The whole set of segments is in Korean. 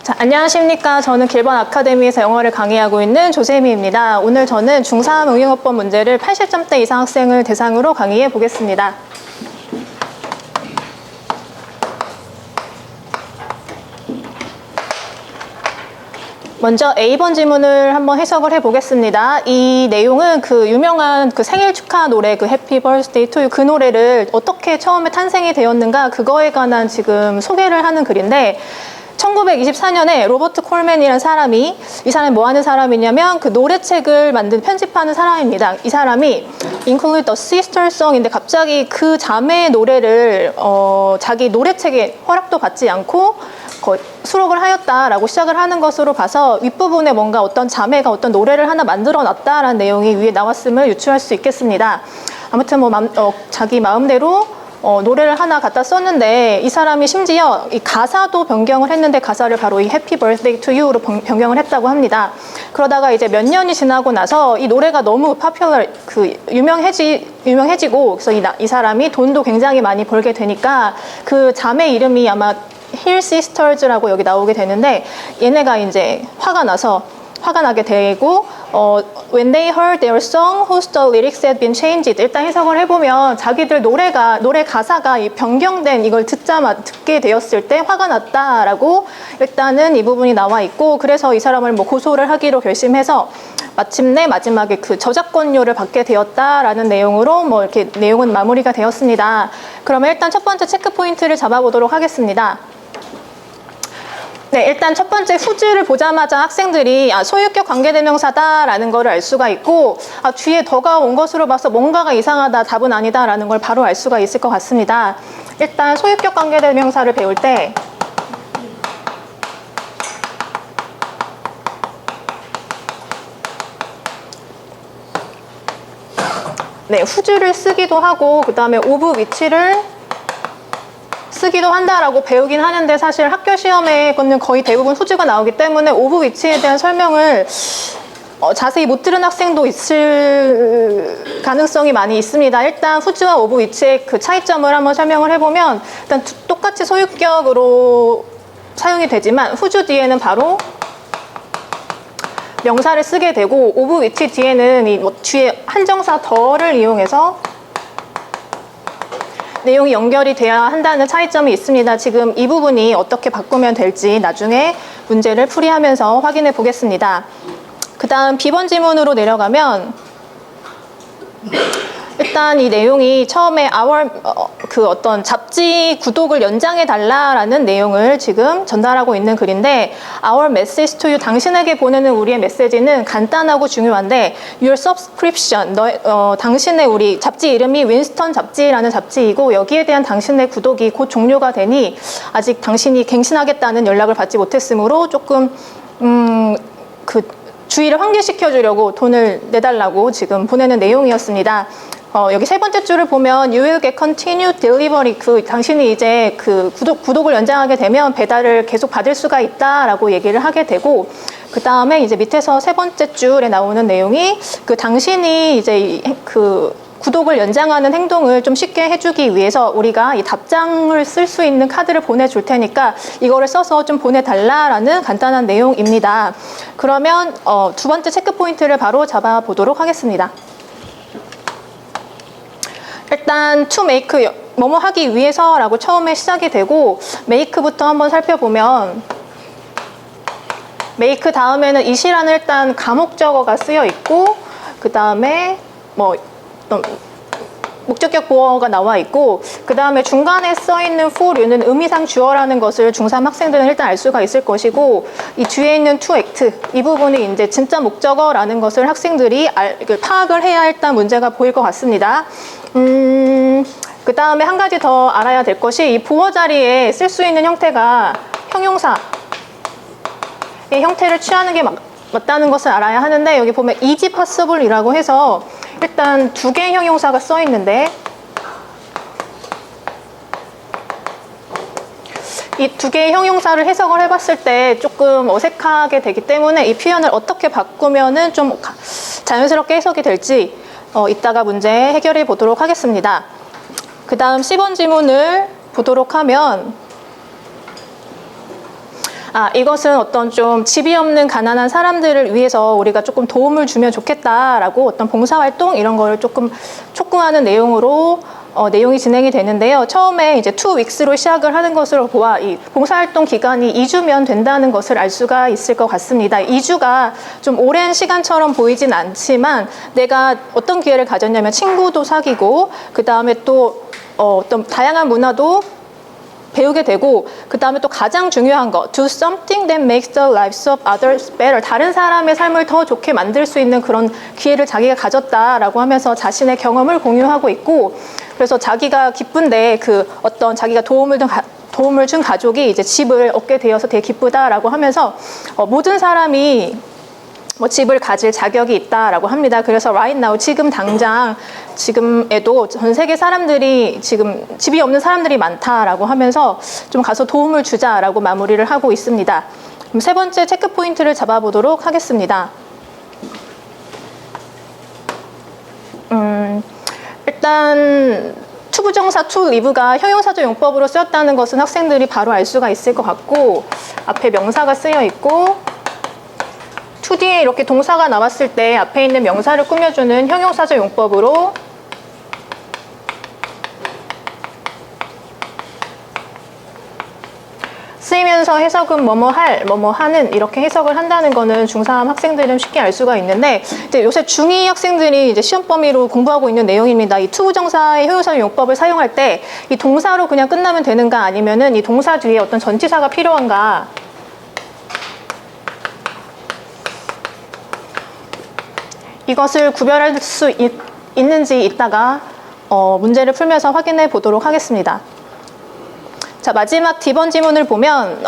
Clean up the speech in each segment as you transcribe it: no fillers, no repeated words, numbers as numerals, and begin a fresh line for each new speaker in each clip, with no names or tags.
자, 안녕하십니까. 저는 길번 아카데미에서 영어를 강의하고 있는 조세미입니다. 오늘 저는 중3 응용어법 문제를 80점대 이상 학생을 대상으로 강의해 보겠습니다. 먼저 A번 지문을 한번 해석을 해보겠습니다. 이 내용은 그 유명한 그 생일 축하 노래, 그 Happy Birthday to You, 그 노래를 어떻게 처음에 탄생이 되었는가, 그거에 관한 지금 소개를 하는 글인데, 1924년에 로버트 콜맨이라는 사람이, 이 사람이 뭐 하는 사람이냐면 그 노래책을 편집하는 사람입니다. 이 사람이 Include the Sister Song인데 갑자기 그 자매의 노래를 자기 노래책에 허락도 받지 않고 수록을 하였다라고 시작을 하는 것으로 봐서 윗부분에 뭔가 어떤 자매가 어떤 노래를 하나 만들어 놨다라는 내용이 위에 나왔음을 유추할 수 있겠습니다. 아무튼 뭐 자기 마음대로 노래를 하나 갖다 썼는데, 이 사람이 심지어 이 가사도 변경을 했는데, 가사를 바로 이 Happy Birthday to You로 변경을 했다고 합니다. 그러다가 이제 몇 년이 지나고 나서 이 노래가 너무 유명해지고, 그래서 이 사람이 돈도 굉장히 많이 벌게 되니까 그 자매 이름이 아마 Hill Sisters라고 여기 나오게 되는데, 얘네가 이제 화가 나게 되고, when they heard their song whose the lyrics had been changed, 일단 해석을 해보면 자기들 노래 가사가 변경된 이걸 듣게 되었을 때 화가 났다라고 일단은 이 부분이 나와 있고, 그래서 이 사람을 뭐 고소를 하기로 결심해서 마침내 마지막에 그 저작권료를 받게 되었다라는 내용으로 뭐 이렇게 내용은 마무리가 되었습니다. 그러면 일단 첫 번째 체크 포인트를 잡아보도록 하겠습니다. 네, 일단 첫 번째 후지를 보자마자 학생들이 소유격 관계대명사다라는 거를 알 수가 있고, 뒤에 더가 온 것으로 봐서 뭔가가 이상하다, 답은 아니다라는 걸 바로 알 수가 있을 것 같습니다. 일단 소유격 관계대명사를 배울 때 네, 후주를 쓰기도 하고 그 다음에 오브 위치를 쓰기도 한다라고 배우긴 하는데, 사실 학교 시험에는 거의 대부분 후주가 나오기 때문에 오브 위치에 대한 설명을 자세히 못 들은 학생도 있을 가능성이 많이 있습니다. 일단 후주와 오브 위치의 그 차이점을 한번 설명을 해보면, 일단 똑같이 소유격으로 사용이 되지만 후주 뒤에는 바로 명사를 쓰게 되고, 오브 위치 뒤에는 뒤에 한정사 더를 이용해서 내용이 연결이 돼야 한다는 차이점이 있습니다. 지금 이 부분이 어떻게 바꾸면 될지 나중에 문제를 풀이하면서 확인해 보겠습니다. 그 다음 B번 지문으로 내려가면, 일단 이 내용이 처음에 어떤 잡지 구독을 연장해 달라라는 내용을 지금 전달하고 있는 글인데, Our message to you, 당신에게 보내는 우리의 메시지는 간단하고 중요한데, Your subscription, 당신의 우리 잡지 이름이 윈스턴 잡지라는 잡지이고, 여기에 대한 당신의 구독이 곧 종료가 되니 아직 당신이 갱신하겠다는 연락을 받지 못했으므로 조금 주의를 환기시켜 주려고 돈을 내달라고 지금 보내는 내용이었습니다. 여기 세 번째 줄을 보면 You will get continued delivery, 당신이 이제 그 구독을 연장하게 되면 배달을 계속 받을 수가 있다라고 얘기를 하게 되고, 그 다음에 이제 밑에서 세 번째 줄에 나오는 내용이 당신이 이제 구독을 연장하는 행동을 좀 쉽게 해주기 위해서 우리가 이 답장을 쓸 수 있는 카드를 보내줄 테니까 이거를 써서 좀 보내달라라는 간단한 내용입니다. 그러면 두 번째 체크 포인트를 바로 잡아보도록 하겠습니다. 일단 to make, 뭐뭐 하기 위해서라고 처음에 시작이 되고, make부터 한번 살펴보면, make 다음에는 it이라는 일단 가목적어가 쓰여 있고, 그 다음에 목적격 보어가 나와 있고, 그 다음에 중간에 써있는 for you는 의미상 주어라는 것을 중3 학생들은 일단 알 수가 있을 것이고, 이 뒤에 있는 to act, 이 부분이 이제 진짜 목적어라는 것을 학생들이 파악을 해야 일단 문제가 보일 것 같습니다. 그 다음에 한 가지 더 알아야 될 것이, 이 보어 자리에 쓸 수 있는 형태가 형용사의 형태를 취하는 게 맞다는 것을 알아야 하는데, 여기 보면 is possible이라고 해서 일단 두 개의 형용사가 써 있는데, 이 두 개의 형용사를 해석을 해봤을 때 조금 어색하게 되기 때문에 이 표현을 어떻게 바꾸면은 좀 자연스럽게 해석이 될지 이따가 문제 해결해 보도록 하겠습니다. 그 다음 C번 지문을 보도록 하면, 이것은 어떤 좀 집이 없는 가난한 사람들을 위해서 우리가 조금 도움을 주면 좋겠다라고 어떤 봉사활동 이런 거를 조금 촉구하는 내용으로 내용이 진행이 되는데요. 처음에 이제 2weeks로 시작을 하는 것으로 보아 이 봉사활동 기간이 2주면 된다는 것을 알 수가 있을 것 같습니다. 2주가 좀 오랜 시간처럼 보이진 않지만 내가 어떤 기회를 가졌냐면 친구도 사귀고 그 다음에 또 어떤 다양한 문화도 배우게 되고 그 다음에 또 가장 중요한 거 do something that makes the lives of others better 다른 사람의 삶을 더 좋게 만들 수 있는 그런 기회를 자기가 가졌다라고 하면서 자신의 경험을 공유하고 있고 그래서 자기가 기쁜데 그 어떤 자기가 도움을 준 가족이 이제 집을 얻게 되어서 되게 기쁘다라고 하면서 모든 사람이 집을 가질 자격이 있다라고 합니다. 그래서 right now 지금 당장 지금에도 전 세계 사람들이 지금 집이 없는 사람들이 많다라고 하면서 좀 가서 도움을 주자라고 마무리를 하고 있습니다. 그럼 세 번째 체크 포인트를 잡아보도록 하겠습니다. 일단 투부정사 to live가 형용사적 용법으로 쓰였다는 것은 학생들이 바로 알 수가 있을 것 같고 앞에 명사가 쓰여 있고 to 뒤에 이렇게 동사가 나왔을 때 앞에 있는 명사를 꾸며주는 형용사적 용법으로 쓰이면서 해석은 뭐뭐 할, 뭐뭐 하는 이렇게 해석을 한다는 거는 중3 학생들은 쉽게 알 수가 있는데 이제 요새 중2 학생들이 이제 시험 범위로 공부하고 있는 내용입니다. 이 투부정사의 형용사적 용법을 사용할 때 이 동사로 그냥 끝나면 되는가 아니면은 이 동사 뒤에 어떤 전치사가 필요한가 이것을 구별할 수 있는지 이따가 문제를 풀면서 확인해 보도록 하겠습니다. 자, 마지막 D번 지문을 보면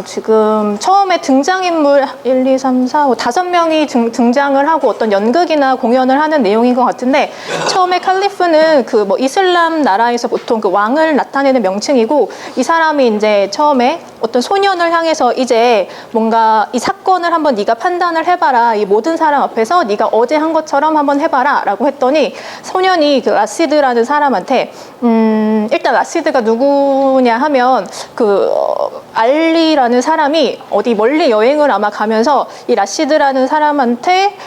지금 처음에 등장인물 1, 2, 3, 4, 5, 5명이 등장을 하고 어떤 연극이나 공연을 하는 내용인 것 같은데 처음에 칼리프는 그 이슬람 나라에서 보통 그 왕을 나타내는 명칭이고 이 사람이 이제 처음에 어떤 소년을 향해서 이제 뭔가 이 사건을 한번 네가 판단을 해봐라. 이 모든 사람 앞에서 네가 어제 한 것처럼 한번 해봐라 라고 했더니 소년이 그 라시드라는 사람한테 일단 라시드가 누구냐 하면 알리라는 사람이 어디 멀리 여행을 아마 가면서 이 라시드라는 사람한테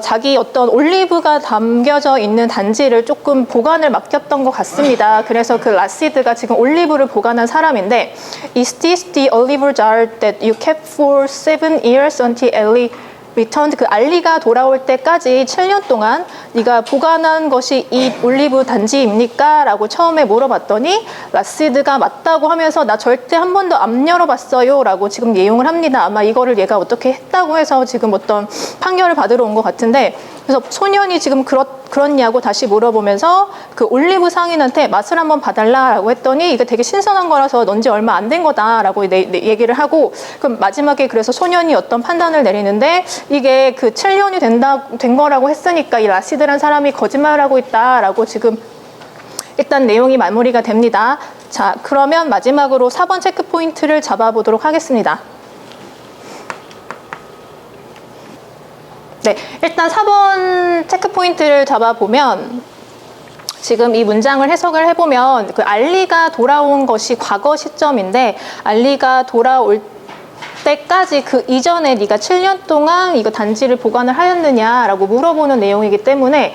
자기 어떤 올리브가 담겨져 있는 단지를 조금 보관을 맡겼던 것 같습니다. 그래서 그 라시드가 지금 올리브를 보관한 사람인데 Is this the olive jar that you kept for 7 years until Ellie returned? 그 알리가 돌아올 때까지 7년 동안 네가 보관한 것이 이 올리브 단지입니까? 라고 처음에 물어봤더니 라시드가 맞다고 하면서 나 절대 한 번도 안 열어봤어요 라고 지금 예용을 합니다. 아마 이거를 얘가 어떻게 했다고 해서 지금 어떤 판결을 받으러 온 것 같은데 그래서 소년이 지금 그렇냐고 다시 물어보면서 그 올리브 상인한테 맛을 한번 봐달라라고 했더니 이게 되게 신선한 거라서 넌지 얼마 안 된 거다라고 얘기를 하고 그럼 마지막에 그래서 소년이 어떤 판단을 내리는데 이게 그 7년이 된 거라고 했으니까 이 라시드란 사람이 거짓말하고 있다라고 지금 일단 내용이 마무리가 됩니다. 자, 그러면 마지막으로 4번 체크 포인트를 잡아보도록 하겠습니다. 네, 일단 4번 체크 포인트를 잡아보면 지금 이 문장을 해석을 해보면 그 알리가 돌아온 것이 과거 시점인데 알리가 돌아올 때까지 그 이전에 네가 7년 동안 이거 단지를 보관을 하였느냐라고 물어보는 내용이기 때문에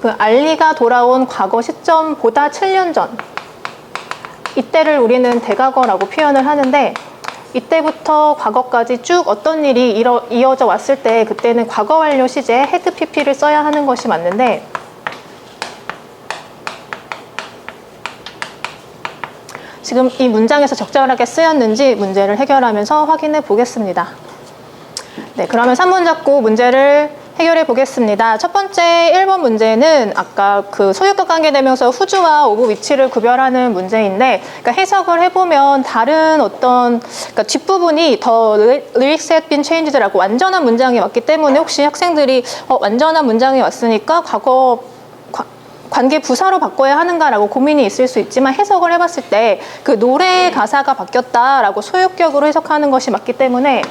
그 알리가 돌아온 과거 시점보다 7년 전 이때를 우리는 대과거라고 표현을 하는데 이때부터 과거까지 쭉 어떤 일이 이어져 왔을 때 그때는 과거 완료 시제 had pp를 써야 하는 것이 맞는데 지금 이 문장에서 적절하게 쓰였는지 문제를 해결하면서 확인해 보겠습니다. 네, 그러면 3번 잡고 문제를 해결해 보겠습니다. 첫 번째 1번 문제는 아까 그 소유격 관계대명사 whose와 of which를 구별하는 문제인데 그러니까 해석을 해보면 다른 어떤 그러니까 뒷부분이 the lyrics had been changed라고 완전한 문장이 왔기 때문에 혹시 학생들이 완전한 문장이 왔으니까 과거 관계 부사로 바꿔야 하는가라고 고민이 있을 수 있지만 해석을 해봤을 때 그 노래 가사가 바뀌었다라고 소유격으로 해석하는 것이 맞기 때문에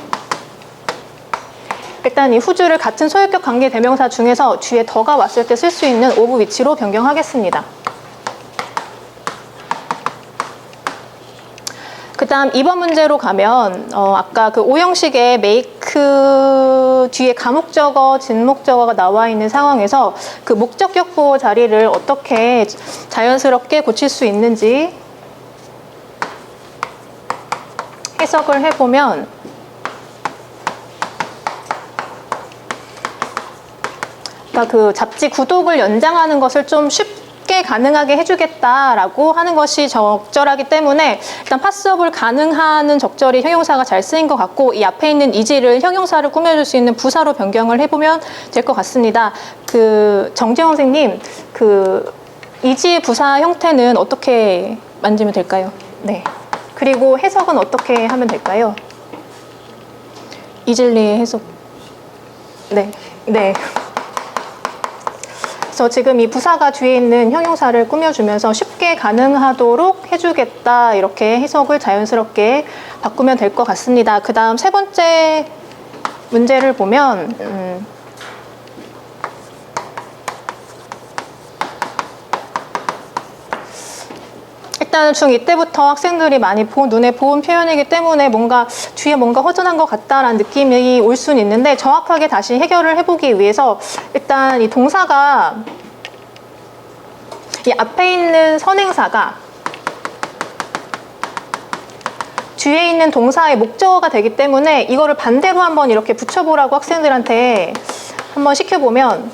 일단 이 whose를 같은 소유격 관계 대명사 중에서 뒤에 더가 왔을 때 쓸 수 있는 of which로 변경하겠습니다. 그 다음 2번 문제로 가면 아까 그 오형식의 make 뒤에 가목적어, 진목적어가 나와 있는 상황에서 그 목적격 보호 자리를 어떻게 자연스럽게 고칠 수 있는지 해석을 해보면 그러니까 그 잡지 구독을 연장하는 것을 좀 쉽게 가능하게 해주겠다라고 하는 것이 적절하기 때문에 일단 파스업을 가능하는 적절히 형용사가 잘 쓰인 것 같고 이 앞에 있는 이지를 형용사를 꾸며줄 수 있는 부사로 변경을 해보면 될 것 같습니다. 그 정재원 선생님, 그 이지의 부사 형태는 어떻게 만들면 될까요? 네. 그리고 해석은 어떻게 하면 될까요? 이즐리의 해석. 네. 네. 그래서 지금 이 부사가 뒤에 있는 형용사를 꾸며주면서 쉽게 가능하도록 해주겠다 이렇게 해석을 자연스럽게 바꾸면 될 것 같습니다. 그 다음 세 번째 문제를 보면 일단 중2 때부터 학생들이 많이 눈에 보은 표현이기 때문에 뭔가 뒤에 뭔가 허전한 것 같다라는 느낌이 올 수는 있는데 정확하게 다시 해결을 해보기 위해서 일단 이 동사가 이 앞에 있는 선행사가 뒤에 있는 동사의 목적어가 되기 때문에 이거를 반대로 한번 이렇게 붙여보라고 학생들한테 한번 시켜보면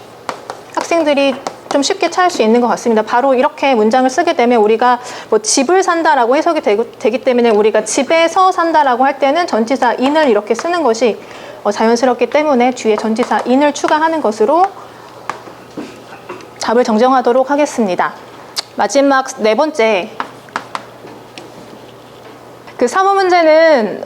학생들이 좀 쉽게 찾을 수 있는 것 같습니다. 바로 이렇게 문장을 쓰게 되면 우리가 뭐 집을 산다라고 해석이 되기 때문에 우리가 집에서 산다라고 할 때는 전치사 in을 이렇게 쓰는 것이 자연스럽기 때문에 뒤에 전치사 in을 추가하는 것으로 답을 정정하도록 하겠습니다. 마지막 네 번째. 그 3번 문제는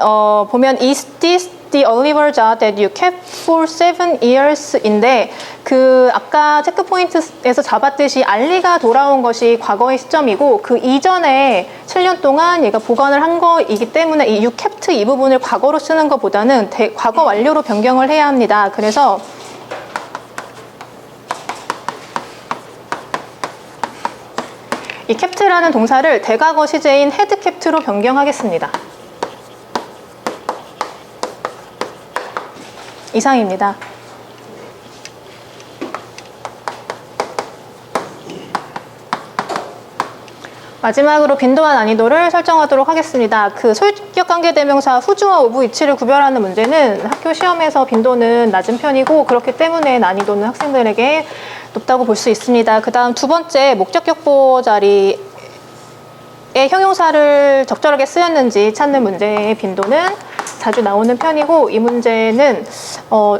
보면 Is this the Oliver job that you kept for 7 years인데 그 아까 체크포인트에서 잡았듯이 알리가 돌아온 것이 과거의 시점이고 그 이전에 7년 동안 얘가 보관을 한 거이기 때문에 이 you kept 이 부분을 과거로 쓰는 것보다는 과거 완료로 변경을 해야 합니다. 그래서 이 캡트라는 동사를 대과거 시제인 had kept로 변경하겠습니다. 이상입니다. 마지막으로 빈도와 난이도를 설정하도록 하겠습니다. 그 소유격 관계대명사 who와 of 위치를 구별하는 문제는 학교 시험에서 빈도는 낮은 편이고 그렇기 때문에 난이도는 학생들에게 높다고 볼 수 있습니다. 그 다음 두 번째 목적격 보호 자리에 형용사를 적절하게 쓰였는지 찾는 문제의 빈도는 자주 나오는 편이고 이 문제는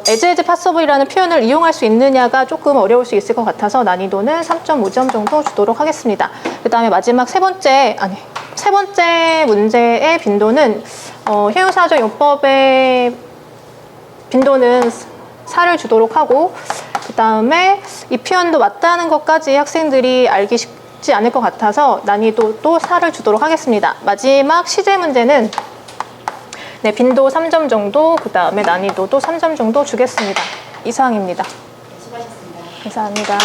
as possible이라는 표현을 이용할 수 있느냐가 조금 어려울 수 있을 것 같아서 난이도는 3.5점 정도 주도록 하겠습니다. 그 다음에 마지막 세 번째 문제의 빈도는 형용사적 용법의 빈도는 4를 주도록 하고 그 다음에 이 표현도 맞다는 것까지 학생들이 알기 쉽지 않을 것 같아서 난이도도 4를 주도록 하겠습니다. 마지막 시제 문제는 빈도 3점 정도, 그 다음에 난이도도 3점 정도 주겠습니다. 이상입니다.
수고하셨습니다.
감사합니다.